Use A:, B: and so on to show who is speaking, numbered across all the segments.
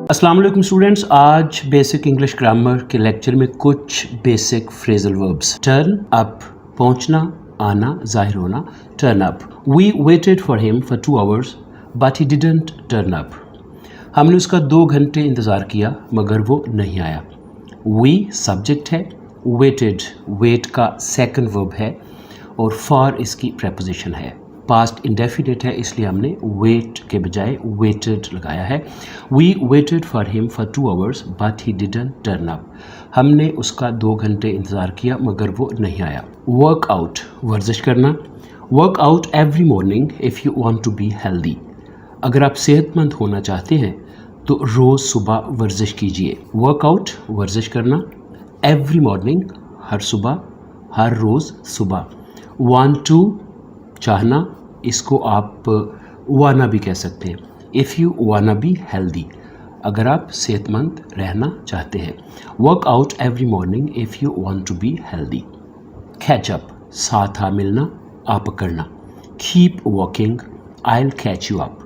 A: अस्सलाम वालेकुम स्टूडेंट्स, आज बेसिक इंग्लिश ग्रामर के लेक्चर में कुछ basic phrasal verbs. Turn up, पहुंचना, आना, जाहिर होना। Turn up, we waited for him for 2 hours but he didn't turn up. हमने उसका 2 घंटे इंतज़ार किया मगर वो नहीं आया। वी सब्जेक्ट है, वेटेड वेट का सेकंड वर्ब है और फॉर इसकी प्रेपोजिशन है। पास्ट इंडेफिनिट है इसलिए हमने वेट के बजाय वेटेड लगाया है। We waited for him for 2 hours but he didn't turn up. हमने उसका 2 घंटे इंतज़ार किया मगर वो नहीं आया। वर्क आउट, वर्जिश करना। Work out every morning if you want to be healthy. अगर आप सेहतमंद होना चाहते हैं तो रोज़ सुबह वर्जिश कीजिए। वर्क आउट, वर्जिश करना। एवरी मॉर्निंग, हर सुबह, हर रोज़ सुबह। वांट टू, चाहना, इसको आप वाना भी कह सकते हैं। If you wanna be healthy, अगर आप सेहतमंद रहना चाहते हैं। Work out every morning if you want to be healthy. Catch up, साथ आ मिलना, आ पकड़ना। Keep walking, I will catch you up.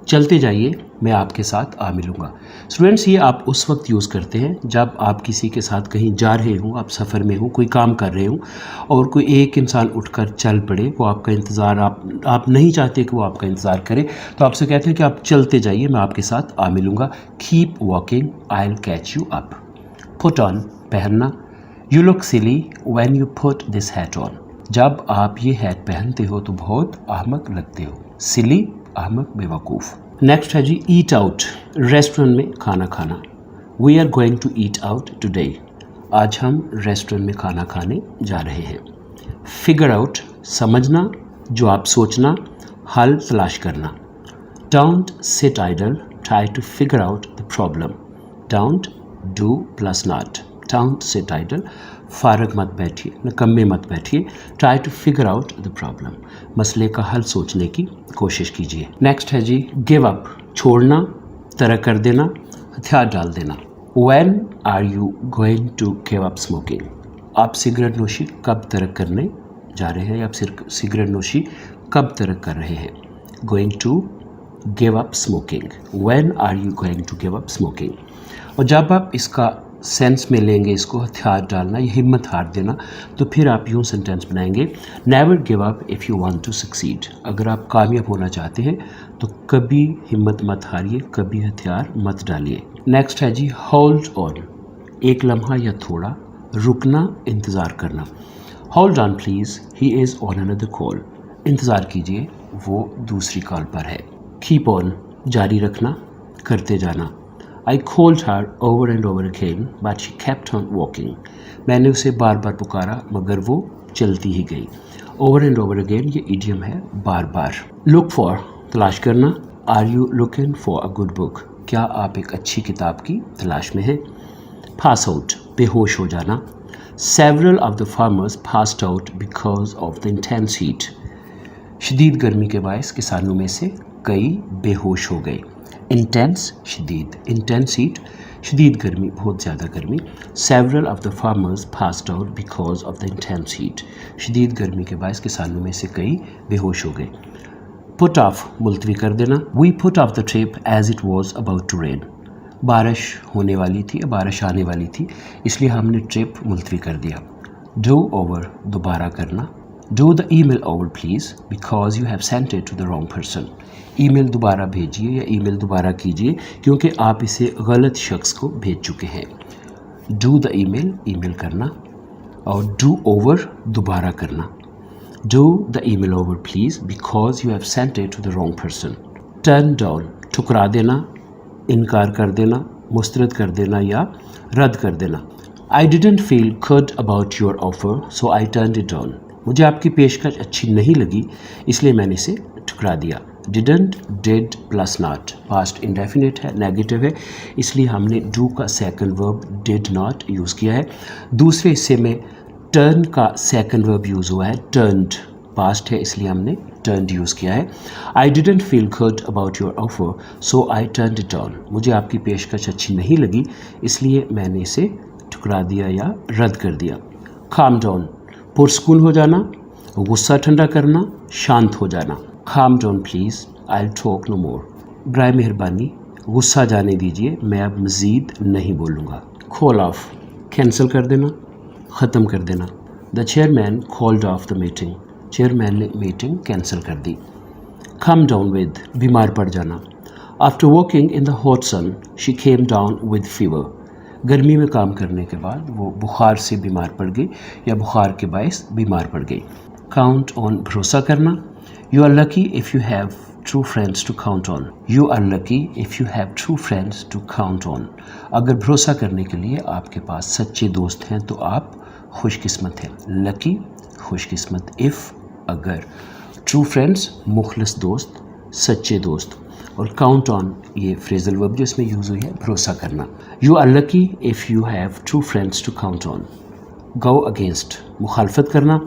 A: चलते जाइए, मैं आपके साथ आ मिलूँगा। स्टूडेंट्स, ये आप उस वक्त यूज़ करते हैं जब आप किसी के साथ कहीं जा रहे हों, आप सफ़र में हो, कोई काम कर रहे हों और कोई एक इंसान उठकर चल पड़े, वो आपका इंतज़ार, आप नहीं चाहते कि वो आपका इंतज़ार करे, तो आपसे कहते हैं कि आप चलते जाइए, मैं आपके साथ आ मिलूँगा। Keep walking, I will catch you up. Put on, पहनना। You look silly when you put this hat on. जब आप ये हैट पहनते हो तो बहुत अहमक लगते हो। सिली, अहमक, बेवकूफ़। नेक्स्ट है जी ईट आउट, रेस्टोरेंट में खाना खाना। We are going to eat out today. आज हम रेस्टोरेंट में खाना खाने जा रहे हैं। फिगर आउट, समझना, जो आप सोचना, हल तलाश करना। Don't sit idle, try to figure out the problem. Don't, do plus not. Don't sit idle, फारग मत बैठिए, निकम्मे मत बैठिए। Try to figure out the problem, मसले का हल सोचने की कोशिश कीजिए। नेक्स्ट है जी गिव अप, छोड़ना, तरक कर देना, हथियार डाल देना। When are you going to give up smoking. आप सिगरेट नोशी कब तरक करने जा रहे हैं, या आप सिगरेट नोशी कब तरक कर रहे हैं। Going to give up smoking. When are you going to give up smoking. और जब आप इसका सेंस में लेंगे इसको, हथियार डालना या हिम्मत हार देना, तो फिर आप यूँ सेंटेंस बनाएंगे, never give up if you want to succeed. अगर आप कामयाब होना चाहते हैं तो कभी हिम्मत मत हारिए, कभी हथियार मत डालिए। नेक्स्ट है जी होल्ड ऑन, एक लम्हा या थोड़ा, रुकना, इंतज़ार करना। Hold on please, he is on another call. इंतज़ार कीजिए, वो दूसरी कॉल पर है। कीप ऑन, जारी रखना, करते जाना। I called her over and over again, but she kept on walking. मैंने उसे बार बार पुकारा मगर वो चलती ही गई। Over and over again ये idiom है, बार बार। Look for, तलाश करना। Are you looking for a good book? क्या आप एक अच्छी किताब की तलाश में हैं। Pass out, बेहोश हो जाना। Several of the farmers passed out because of the intense heat. शदीद गर्मी के बायस किसानों में से कई बेहोश हो गए। इंटेंस, शदीद, इंटेंस हीट, शदीद गर्मी, बहुत ज़्यादा गर्मी। Several of the farmers passed out because of the intense heat. शदीद गर्मी के बायस किसानों में से कई बेहोश हो गए। पुट ऑफ, मुलतवी कर देना। We put off the trip as it was about to rain. बारिश होने वाली थी, बारिश आने वाली थी, इसलिए हमने ट्रिप मुलतवी कर दिया। डू ओवर, दोबारा करना। Do the email over please because you have sent it to the wrong person. Email दोबारा भेजिए या ईमेल दोबारा कीजिए क्योंकि आप इसे गलत शख्स को भेज चुके हैं। डू द ईमेल, ईमेल करना, और डू ओवर, दोबारा करना। Do the email over please because you have sent it to the wrong person. Turn down, ठुकरा देना, इनकार कर देना, मुस्तरद कर देना या रद्द कर देना। I didn't feel good about your offer so I turned it down. मुझे आपकी पेशकश अच्छी नहीं लगी इसलिए मैंने इसे ठुकरा दिया। Didn't, did plus not, past indefinite है, नेगेटिव है, इसलिए हमने डू का second verb did not use किया है। दूसरे हिस्से में टर्न का सेकंड वर्ब यूज़ हुआ है, टर्नड, पास्ट है इसलिए हमने टर्नड यूज़ किया है। I didn't feel good about your offer so I turned it down. मुझे आपकी पेशकश अच्छी नहीं लगी इसलिए मैंने इसे ठुकरा दिया या रद्द कर दिया। काम डाउन, पुरस्कून हो जाना, गुस्सा ठंडा करना, शांत हो जाना। Calm down please, I'll talk no more. बराए मेहरबानी गुस्सा जाने दीजिए, मैं अब मज़ीद नहीं बोलूँगा. Call off, कैंसिल कर देना, ख़त्म कर देना. The chairman called off the meeting. Chairman ने मीटिंग कैंसिल कर दी. Come down with, बीमार पड़ जाना. After working in the hot sun, she came down with fever. गर्मी में काम करने के बाद वो बुखार से बीमार पड़ गई या बुखार के बायस बीमार पड़ गई. Count on, भरोसा करना. You are lucky if you have true friends to count on. You are lucky if you have true friends to count on. अगर भरोसा करने के लिए आपके पास सच्चे दोस्त हैं तो आप खुशकिस्मत हैं. Lucky, खुशकिस्मत. If, अगर. True friends, मुखलिस दोस्त, सच्चे दोस्त. और काउंट ऑन ये फ्रेजल वर्ब जो इसमें यूज़ हुई है, भरोसा करना. You are lucky if you have true friends to count on. Go against, मुखालफत करना.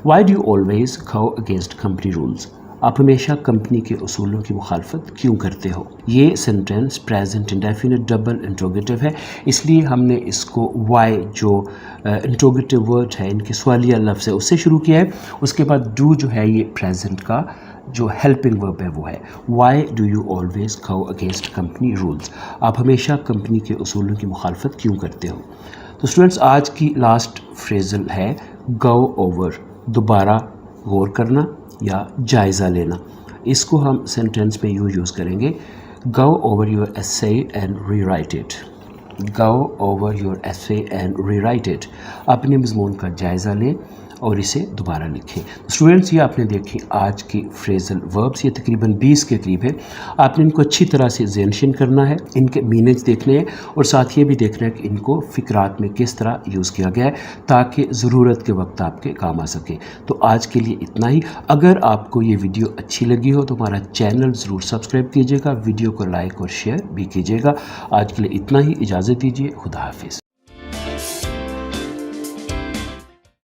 A: Why do you always go against company rules. आप हमेशा कंपनी के उसूलों की मुखालफत क्यों करते हो. ये sentence present indefinite double interrogative है, इसलिए हमने इसको वाई जो इंट्रोगेटिव वर्ड है, इनके सवालिया लफ्ज़ है, उससे शुरू किया है. उसके बाद डू जो है ये प्रेजेंट का जो हेल्पिंग वर्ब है वो है. Y do you always go against company rules. आप हमेशा कंपनी के उसूलों की मुखालफत क्यों करते हो. तो स्टूडेंट्स, आज की लास्ट फ्रेजल है गो ओवर, दोबारा गौर करना या जायज़ा लेना. इसको हम सेंटेंस में यूज़ करेंगे. Go over your essay and rewrite it. Go over your essay and rewrite it. अपने मज़मून का जायज़ा लें और इसे दोबारा लिखें. स्टूडेंट्स, ये आपने देखी आज की फ्रेजल वर्ब्स, ये तकरीबन 20 के करीब है. आपने इनको अच्छी तरह से ज़हनशीन करना है, इनके मीनिंग्स देखने हैं और साथ ये भी देखना है कि इनको फ़िक्रात में किस तरह यूज़ किया गया है ताकि ज़रूरत के वक्त आपके काम आ सके. तो आज के लिए इतना ही. अगर आपको ये वीडियो अच्छी लगी हो तो हमारा चैनल ज़रूर सब्सक्राइब कीजिएगा, वीडियो को लाइक और शेयर भी कीजिएगा. आज के लिए इतना ही. इजाज़त दीजिए. खुदा हाफिज़.